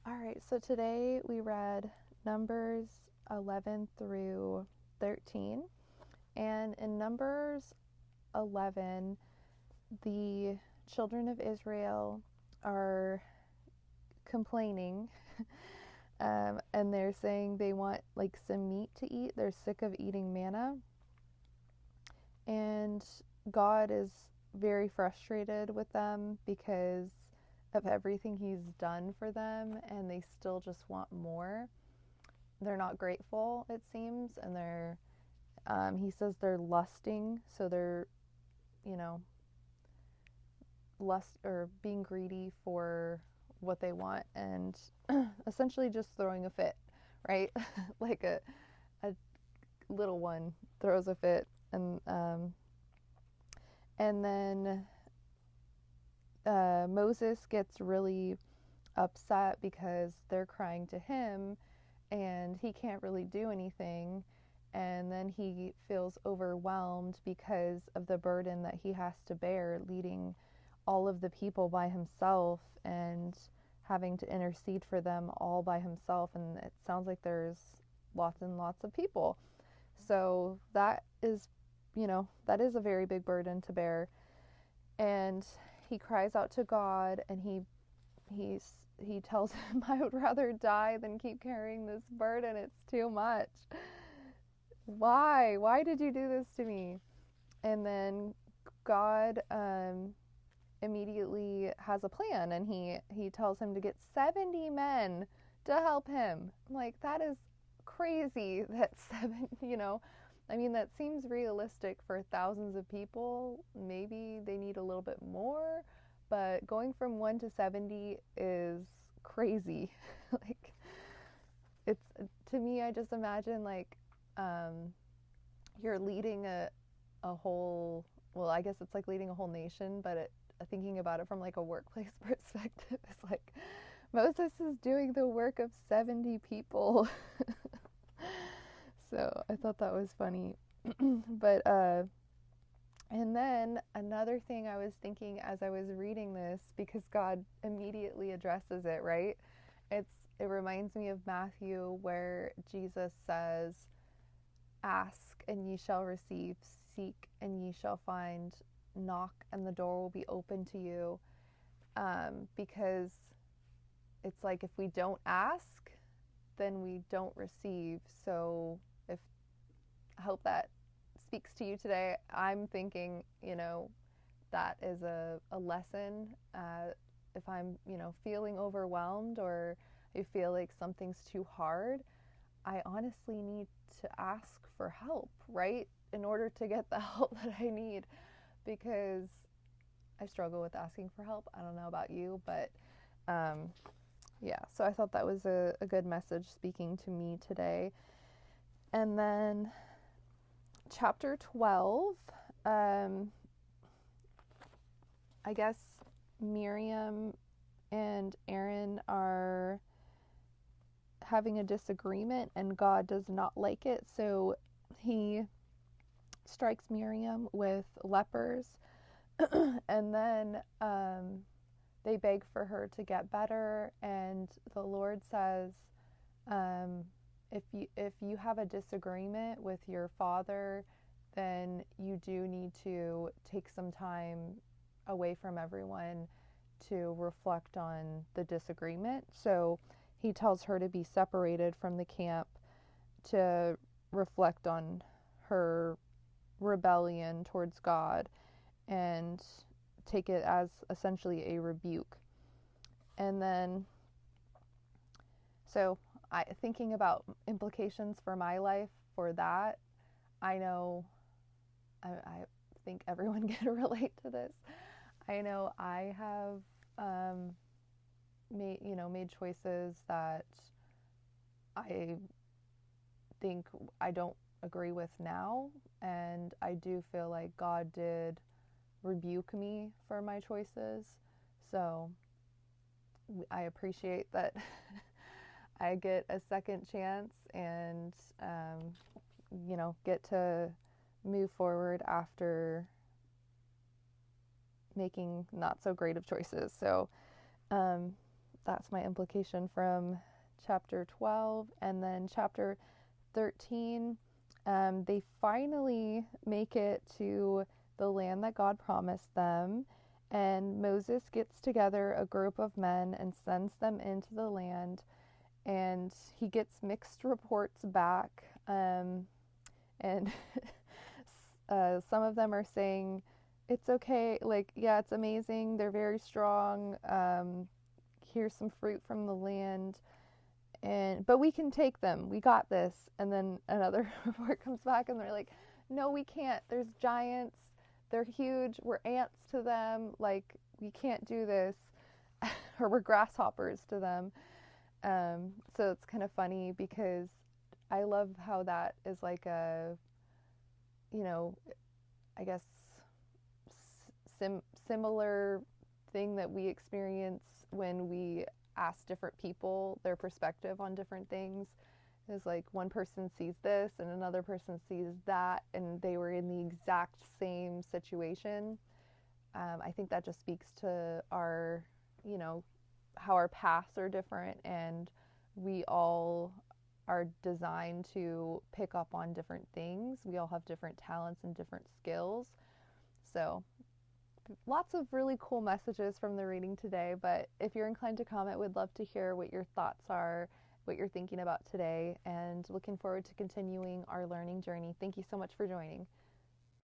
All right, so today we read Numbers 11 through 13. And in Numbers 11, the children of Israel are complaining and they're saying they want like some meat to eat. They're sick of eating manna. And God is very frustrated with them because of everything He's done for them, and they still just want more. They're not grateful, it seems, and he says they're lusting, so they're, you know, lust or being greedy for what they want, and essentially just throwing a fit, right? Like a little one throws a fit, and then Moses gets really upset because they're crying to him and he can't really do anything. And then he feels overwhelmed because of the burden that he has to bear, leading all of the people by himself and having to intercede for them all by himself. And it sounds like there's lots and lots of people. So that is, that is a very big burden to bear. And he cries out to God, and he tells him, I would rather die than keep carrying this burden. It's too much. Why did you do this to me? And then God immediately has a plan, and he tells him to get 70 men to help him. I'm like, that is crazy. That I mean, that seems realistic for thousands of people. Maybe they need a little bit more, but going from 1 to 70 is crazy. Like, it's, to me, I just imagine like you're leading a whole, well, I guess it's like leading a whole nation, but thinking about it from like a workplace perspective, it's like Moses is doing the work of 70 people. So I thought that was funny. But and then another thing I was thinking as I was reading this, because God immediately addresses it, right? It reminds me of Matthew, where Jesus says, ask and ye shall receive, seek and ye shall find, knock and the door will be open to you. Because it's like, if we don't ask, then we don't receive. So if I hope that speaks to you today. I'm thinking, that is a lesson. If I'm, feeling overwhelmed, or I feel like something's too hard, I honestly need to ask for help, right? In order to get the help that I need, because I struggle with asking for help. I don't know about you, but yeah, so I thought that was a good message speaking to me today. And then chapter 12, I guess Miriam and Aaron are having a disagreement, and God does not like it. So he strikes Miriam with lepers, and then they beg for her to get better. And the Lord says, if you have a disagreement with your father, then you do need to take some time away from everyone to reflect on the disagreement. So he tells her to be separated from the camp to reflect on her rebellion towards God and take it as essentially a rebuke. And then, so thinking about implications for my life for that, I know, I think everyone can relate to this. I know I have made choices that I think I don't agree with now, and I do feel like God did rebuke me for my choices. So I appreciate that I get a second chance, and get to move forward after making not so great of choices. So that's my implication from chapter 12. And then chapter 13, they finally make it to the land that God promised them. And Moses gets together a group of men and sends them into the land. And he gets mixed reports back. And some of them are saying, it's okay, like, yeah, it's amazing, they're very strong, here's some fruit from the land, but we can take them, we got this. And then another report comes back and they're like, no, we can't, there's giants, they're huge, we're ants to them, like, we can't do this. Or we're grasshoppers to them. So it's kind of funny because I love how that is like a, you know, I guess similar thing that we experience when we ask different people their perspective on different things. Is like one person sees this and another person sees that, and they were in the exact same situation. I think that just speaks to our, how our paths are different, and we all are designed to pick up on different things. We all have different talents and different skills. So lots of really cool messages from the reading today, but if you're inclined to comment, we'd love to hear what your thoughts are, what you're thinking about today, and looking forward to continuing our learning journey. Thank you so much for joining.